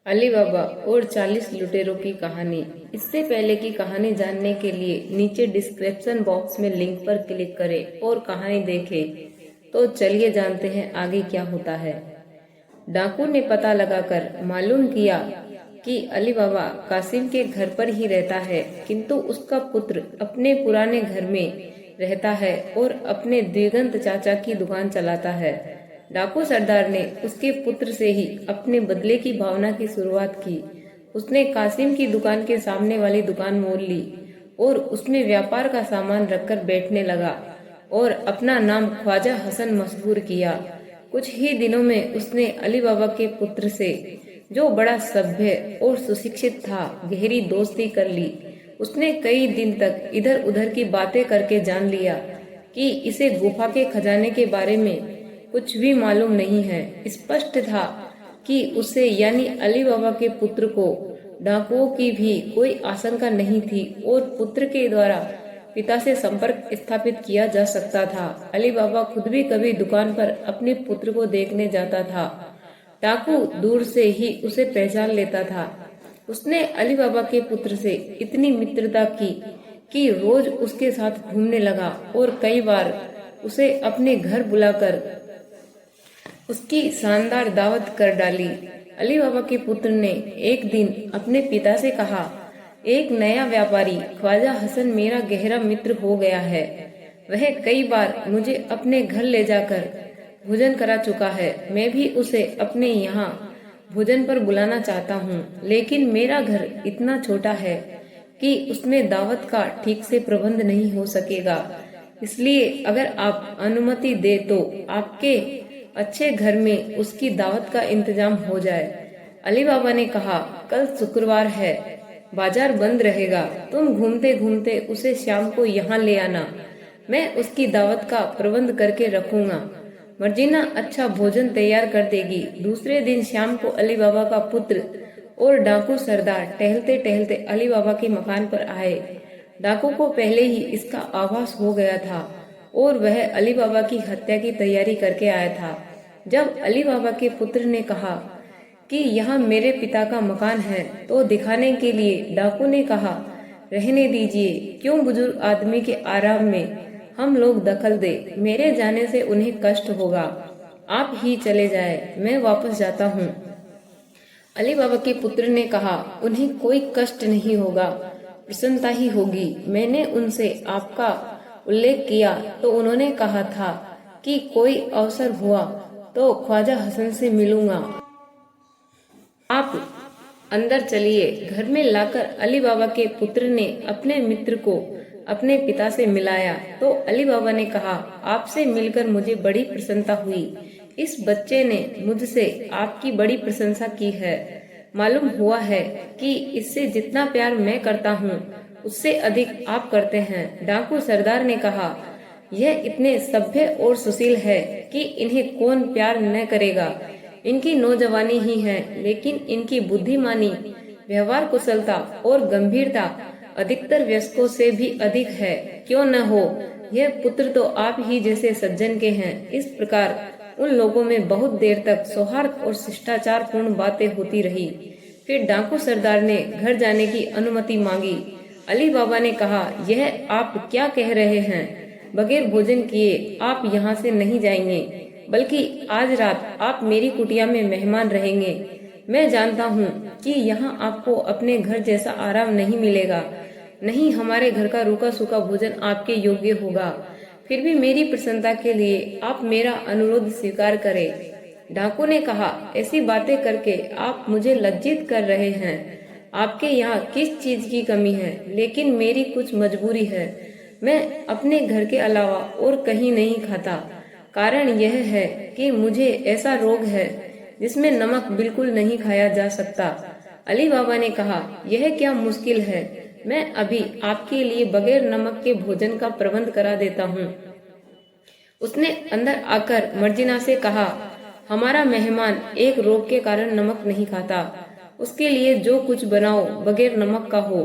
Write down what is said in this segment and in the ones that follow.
अली बाबा और 40 लुटेरों की कहानी। इससे पहले की कहानी जानने के लिए नीचे डिस्क्रिप्शन बॉक्स में लिंक पर क्लिक करें और कहानी देखें। तो चलिए जानते हैं आगे क्या होता है। डाकू ने पता लगाकर मालूम किया कि अली बाबा कासिम के घर पर ही रहता है, किंतु उसका पुत्र अपने पुराने घर में रहता है और अपने दिगंत चाचा की दुकान चलाता है। डाकू सरदार ने उसके पुत्र से ही अपने बदले की भावना की शुरुआत की। उसने कासिम की दुकान के सामने वाली दुकान मोल ली और उसमें व्यापार का सामान रखकर बैठने लगा और अपना नाम ख्वाजा हसन मशहूर किया। कुछ ही दिनों में उसने अली बाबा के पुत्र से, जो बड़ा सभ्य और सुशिक्षित था, गहरी दोस्ती कर ली। उसने कई दिन तक इधर उधर की बातें करके जान लिया कि इसे गुफा के खजाने के बारे में कुछ भी मालूम नहीं है। स्पष्ट था कि उसे यानी अली बाबा के पुत्र को डाकुओं की भी कोई आशंका नहीं थी और पुत्र के द्वारा पिता से संपर्क स्थापित किया जा सकता था। अली बाबा खुद भी कभी दुकान पर अपने पुत्र को देखने जाता था। डाकू दूर से ही उसे पहचान लेता था। उसने अली बाबा के पुत्र से इतनी मित्रता की कि रोज उसके साथ घूमने लगा और कई बार उसे अपने घर बुलाकर उसकी शानदार दावत कर डाली। अली बाबा के पुत्र ने एक दिन अपने पिता से कहा, एक नया व्यापारी ख्वाजा हसन मेरा गहरा मित्र हो गया है। वह कई बार मुझे अपने घर ले जाकर भोजन करा चुका है। मैं भी उसे अपने यहाँ भोजन पर बुलाना चाहता हूँ, लेकिन मेरा घर इतना छोटा है कि उसमें दावत का ठीक से प्रबंध नहीं हो सकेगा। इसलिए अगर आप अनुमति दे तो आपके अच्छे घर में उसकी दावत का इंतजाम हो जाए। अली बाबा ने कहा, कल शुक्रवार है, बाजार बंद रहेगा। तुम घूमते घूमते उसे शाम को यहाँ ले आना। मैं उसकी दावत का प्रबंध करके रखूंगा। मर्जीना अच्छा भोजन तैयार कर देगी। दूसरे दिन शाम को अली बाबा का पुत्र और डाकू सरदार टहलते टहलते अली बाबा के मकान पर आए। डाकू को पहले ही इसका आभास हो गया था और वह अली बाबा की हत्या की तैयारी करके आया था। जब अली बाबा के पुत्र ने कहा कि यहाँ मेरे पिता का मकान है, तो दिखाने के लिए डाकू ने कहा, रहने दीजिए, क्यों बुजुर्ग आदमी के आराम में हम लोग दखल दे। मेरे जाने से उन्हें कष्ट होगा। आप ही चले जाए, मैं वापस जाता हूँ। अली बाबा के पुत्र ने कहा, उन्हें कोई कष्ट नहीं होगा, प्रसन्नता ही होगी। मैंने उनसे आपका उल्लेख किया तो उन्होंने कहा था कि कोई अवसर हुआ तो ख्वाजा हसन से मिलूंगा। आप अंदर चलिए। घर में लाकर अली बाबा के पुत्र ने अपने मित्र को अपने पिता से मिलाया तो अली बाबा ने कहा, आपसे मिलकर मुझे बड़ी प्रसन्नता हुई। इस बच्चे ने मुझसे आपकी बड़ी प्रशंसा की है। मालूम हुआ है कि इससे जितना प्यार मैं करता हूँ उससे अधिक आप करते हैं। डाकू सरदार ने कहा, यह इतने सभ्य और सुशील है कि इन्हें कौन प्यार न करेगा। इनकी नौजवानी ही है, लेकिन इनकी बुद्धिमानी, व्यवहार कुशलता और गंभीरता अधिकतर वयस्कों से भी अधिक है। क्यों न हो, यह पुत्र तो आप ही जैसे सज्जन के हैं। इस प्रकार उन लोगों में बहुत देर तक सौहार्द और शिष्टाचार पूर्ण बातें होती रही। फिर डाकू सरदार ने घर जाने की अनुमति मांगी। अली बाबा ने कहा, यह आप क्या कह रहे हैं? बगैर भोजन किए आप यहाँ से नहीं जाएंगे, बल्कि आज रात आप मेरी कुटिया में मेहमान रहेंगे। मैं जानता हूँ कि यहाँ आपको अपने घर जैसा आराम नहीं मिलेगा, नहीं हमारे घर का रूखा सूखा भोजन आपके योग्य होगा। फिर भी मेरी प्रसन्नता के लिए आप मेरा अनुरोध स्वीकार करें। डाकू ने कहा, ऐसी बातें करके आप मुझे लज्जित कर रहे हैं। आपके यहाँ किस चीज की कमी है? लेकिन मेरी कुछ मजबूरी है। मैं अपने घर के अलावा और कहीं नहीं खाता। कारण यह है कि मुझे ऐसा रोग है जिसमें नमक बिल्कुल नहीं खाया जा सकता। अली बाबा ने कहा, यह क्या मुश्किल है, मैं अभी आपके लिए बगैर नमक के भोजन का प्रबंध करा देता हूँ। उसने अंदर आकर मर्जीना से कहा, हमारा मेहमान एक रोग के कारण नमक नहीं खाता, उसके लिए जो कुछ बनाओ बगैर नमक का हो।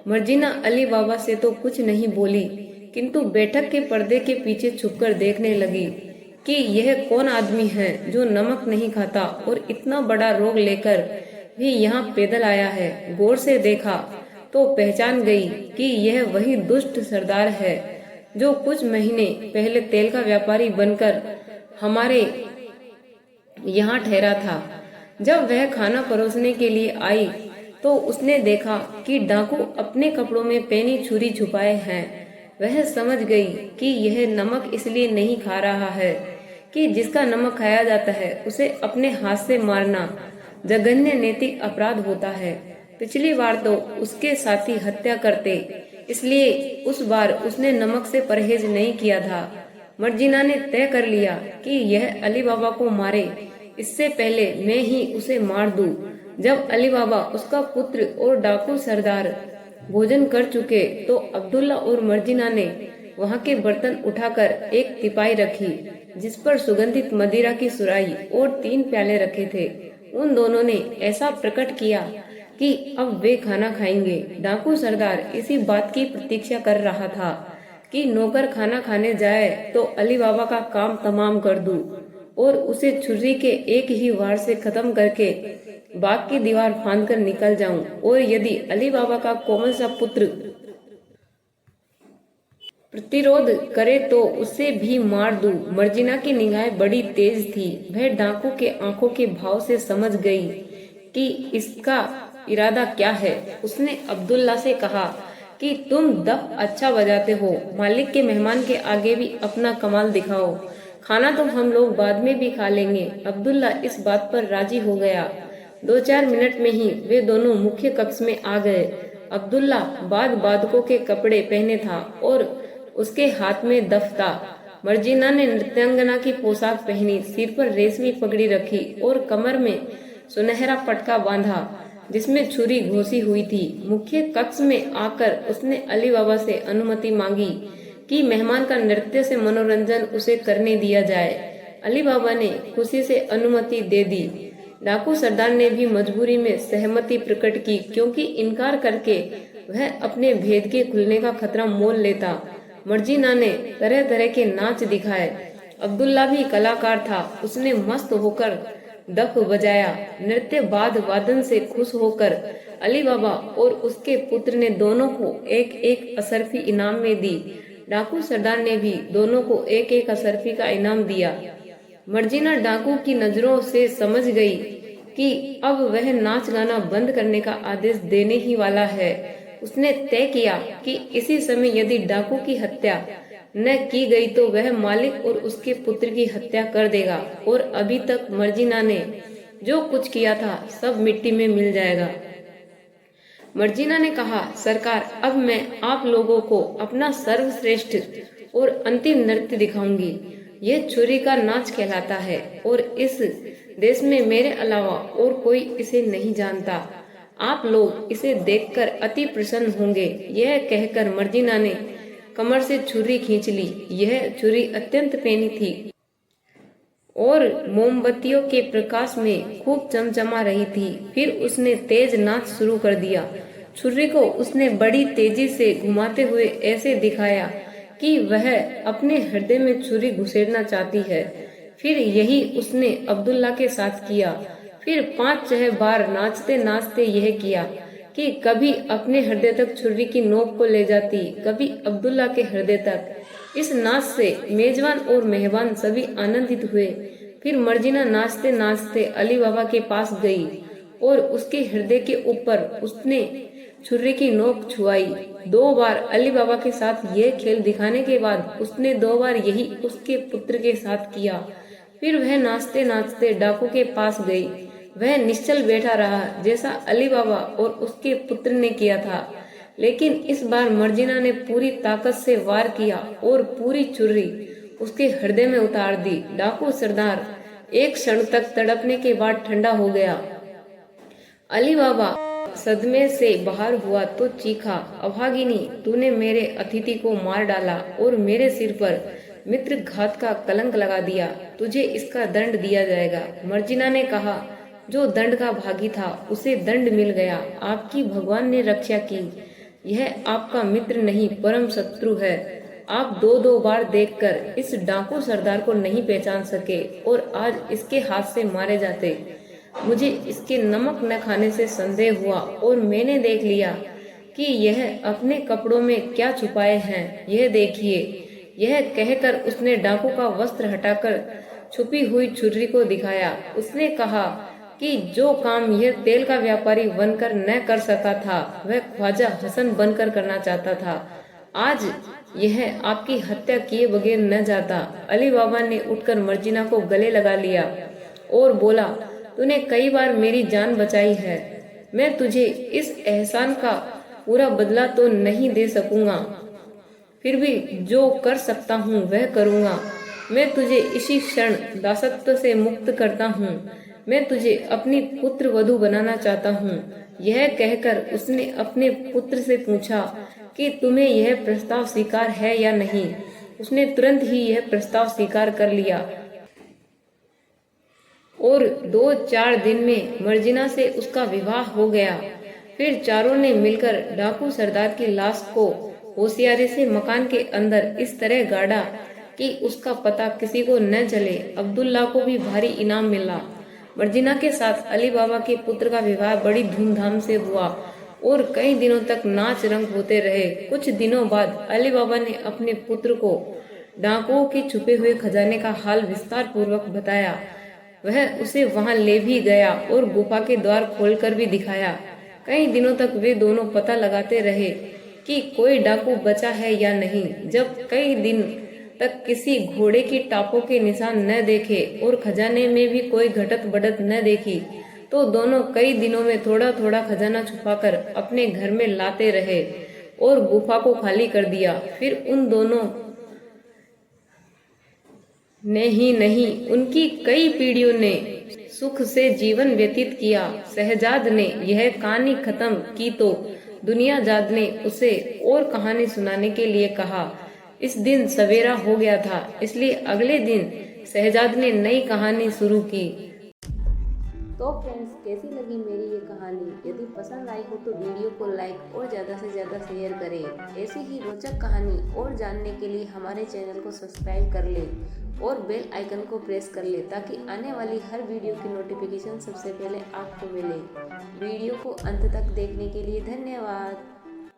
मर्जीना अली बाबा से तो कुछ नहीं बोली, किंतु बैठक के पर्दे के पीछे छुपकर देखने लगी कि यह कौन आदमी है जो नमक नहीं खाता और इतना बड़ा रोग लेकर भी यहाँ पैदल आया है। गौर से देखा तो पहचान गई कि यह वही दुष्ट सरदार है जो कुछ महीने पहले तेल का व्यापारी बनकर हमारे यहाँ ठहरा था। जब वह खाना परोसने के लिए आई तो उसने देखा कि डाकू अपने कपड़ों में पैनी छुरी छुपाए हैं। वह समझ गई कि यह नमक इसलिए नहीं खा रहा है कि जिसका नमक खाया जाता है उसे अपने हाथ से मारना जघन्य नैतिक अपराध होता है। पिछली बार तो उसके साथी हत्या करते, इसलिए उस बार उसने नमक से परहेज नहीं किया था। मर्जिना ने तय कर लिया कि यह अली बाबा को मारे, इससे पहले मैं ही उसे मार दूं। जब अली बाबा, उसका पुत्र और डाकू सरदार भोजन कर चुके तो अब्दुल्ला और मर्जिना ने वहां के बर्तन उठाकर एक तिपाई रखी जिस पर सुगंधित मदिरा की सुराही और 3 प्याले रखे थे। उन दोनों ने ऐसा प्रकट किया कि अब वे खाना खाएंगे। डाकू सरदार इसी बात की प्रतीक्षा कर रहा था कि नौकर खाना खाने जाए तो अली बाबा का काम तमाम कर दूं और उसे छुरी के एक ही वार से खत्म करके बाग की दीवार फांद कर निकल जाऊं, और यदि अली बाबा का कोमल सा पुत्र प्रतिरोध करे तो उसे भी मार दूं। मर्जिना की निगाहें बड़ी तेज थी। वह डाकू के आंखों के भाव से समझ गई कि इसका इरादा क्या है। उसने अब्दुल्ला से कहा कि तुम दफ अच्छा बजाते हो, मालिक के मेहमान के आगे भी अपना कमाल दिखाओ। खाना तो हम लोग बाद में भी खा लेंगे। अब्दुल्ला इस बात पर राजी हो गया। 2-4 मिनट में ही वे दोनों मुख्य कक्ष में आ गए। अब्दुल्ला बादकों के कपड़े पहने था और उसके हाथ में दफ था। मर्जिना ने नृत्यांगना की पोशाक पहनी, सिर पर रेशमी पगड़ी रखी और कमर में सुनहरा पटका बांधा जिसमें छुरी घोसी हुई थी। मुख्य कक्ष में आकर उसने अली बाबा से अनुमति मांगी कि मेहमान का नृत्य से मनोरंजन उसे करने दिया जाए। अली बाबा ने खुशी से अनुमति दे दी। डाकू सरदार ने भी मजबूरी में सहमति प्रकट की, क्योंकि इनकार करके वह अपने भेद के खुलने का खतरा मोल लेता। मर्जिना ने तरह तरह के नाच दिखाए। अब्दुल्ला भी कलाकार था। उसने मस्त होकर दफ बजाया। नृत्य वादन से खुश होकर अली बाबा और उसके पुत्र ने दोनों को एक एक असरफी इनाम में दी। डाकू सरदार ने भी दोनों को एक एक असरफी का इनाम दिया। मर्जिना डाकू की नजरों से समझ गई कि अब वह नाच गाना बंद करने का आदेश देने ही वाला है। उसने तय किया कि इसी समय यदि डाकू की हत्या न की गई तो वह मालिक और उसके पुत्र की हत्या कर देगा, और अभी तक मर्जिना ने जो कुछ किया था सब मिट्टी में मिल जाएगा। मर्जिना ने कहा, सरकार, अब मैं आप लोगों को अपना सर्वश्रेष्ठ और अंतिम नृत्य दिखाऊंगी। यह छुरी का नाच कहलाता है और इस देश में मेरे अलावा और कोई इसे नहीं जानता। आप लोग इसे देखकर अति प्रसन्न होंगे। यह कहकर मर्जिना ने कमर से छुरी खींच ली। यह छुरी अत्यंत पैनी थी और मोमबत्तियों के प्रकाश में खूब चमचमा रही थी। फिर उसने तेज नाच शुरू कर दिया। छुरी को उसने बड़ी तेजी से घुमाते हुए ऐसे दिखाया कि वह अपने हृदय में छुरी घुसेड़ना चाहती है। फिर यही उसने अब्दुल्ला के साथ किया। फिर 5-6 बार नाचते नाचते यह किया कि कभी अपने हृदय तक छुरी की नोक को ले जाती, कभी अब्दुल्ला के हृदय तक। इस नाच से मेजबान और मेहमान सभी आनंदित हुए। फिर मर्जिना नाचते नाचते अली बाबा के पास गई और उसके हृदय के ऊपर उसने छुरी की नोक छुआई। 2 बार अली बाबा के साथ यह खेल दिखाने के बाद उसने 2 बार यही उसके पुत्र के साथ किया। फिर वह नाचते नाचते डाकू के पास गई। वह निश्चल बैठा रहा जैसा अली बाबा और उसके पुत्र ने किया था, लेकिन इस बार मर्जिना ने पूरी ताकत से वार किया और पूरी छुरी उसके हृदय में उतार दी। डाकू सरदार एक क्षण तक तड़पने के बाद ठंडा हो गया। अली बाबा सदमे से बाहर हुआ तो चीखा, अभागिनी, तूने मेरे अतिथि को मार डाला और मेरे सिर पर मित्र घात का कलंक लगा दिया। तुझे इसका दंड दिया जाएगा। मर्जिना ने कहा, जो दंड का भागी था उसे दंड मिल गया। आपकी भगवान ने रक्षा की। यह आपका मित्र नहीं परम शत्रु है। आप 2-2 बार देखकर इस डाकू सरदार को नहीं पहचान सके और आज इसके हाथ से मारे जाते। मुझे इसके नमक न खाने से संदेह हुआ और मैंने देख लिया कि यह अपने कपड़ों में क्या छुपाए हैं। यह देखिए। यह कहकर उसने डाकू का वस्त्र हटाकर छुपी हुई छुरी को दिखाया। उसने कहा कि जो काम यह तेल का व्यापारी बनकर न कर सका था, वह ख्वाजा हसन बनकर करना चाहता था। आज यह आपकी हत्या किए बगैर न जाता। अली बाबा ने उठकर मर्जिना को गले लगा लिया और बोला, तूने कई बार मेरी जान बचाई है। मैं तुझे इस एहसान का पूरा बदला तो नहीं दे सकूंगा, फिर भी जो कर सकता हूँ वह करूँगा। मैं तुझे इसी क्षण दासत्व से मुक्त करता हूँ। मैं तुझे अपनी पुत्र वधू बनाना चाहता हूँ। यह कहकर उसने अपने पुत्र से पूछा कि तुम्हें यह प्रस्ताव स्वीकार है या नहीं। उसने तुरंत ही यह प्रस्ताव स्वीकार कर लिया और 2-4 दिन में मर्जिना से उसका विवाह हो गया। फिर चारों ने मिलकर डाकू सरदार की लाश को होशियारी से मकान के अंदर इस तरह गाड़ा कि उसका पता किसी को न चले। अब्दुल्ला को भी भारी इनाम मिला। मर्जिना के साथ अली बाबा के पुत्र का विवाह बड़ी धूमधाम से हुआ और कई दिनों तक नाच रंग होते रहे। कुछ दिनों बाद अली बाबा ने अपने पुत्र को डाकुओं के छुपे हुए खजाने का हाल विस्तार पूर्वक बताया। वह उसे वहां ले भी गया और गुफा के द्वार खोलकर भी दिखाया। कई दिनों तक वे दोनों पता लगाते रहे कि कोई डाकू बचा है या नहीं। जब कई दिन तक किसी घोड़े की टापों के निशान न देखे और खजाने में भी कोई घटत बढ़त न देखी, तो दोनों कई दिनों में थोड़ा थोड़ा खजाना छुपाकर अपने घर में लाते रहे और गुफा को खाली कर दिया। फिर उन दोनों ने ही नहीं, उनकी कई पीढ़ियों ने सुख से जीवन व्यतीत किया। शहजाद ने यह कहानी खत्म की तो दुनियाजाद ने उसे और कहानी सुनाने के लिए कहा। इस दिन सवेरा हो गया था, इसलिए अगले दिन शहजाद ने नई कहानी शुरू की। तो फ्रेंड्स, कैसी लगी मेरी ये कहानी? यदि पसंद आई हो तो वीडियो को लाइक और ज़्यादा से ज़्यादा शेयर करें। ऐसी ही रोचक कहानी और जानने के लिए हमारे चैनल को सब्सक्राइब कर लें और बेल आइकन को प्रेस कर लें ताकि आने वाली हर वीडियो की नोटिफिकेशन सबसे पहले आपको मिले। वीडियो को अंत तक देखने के लिए धन्यवाद।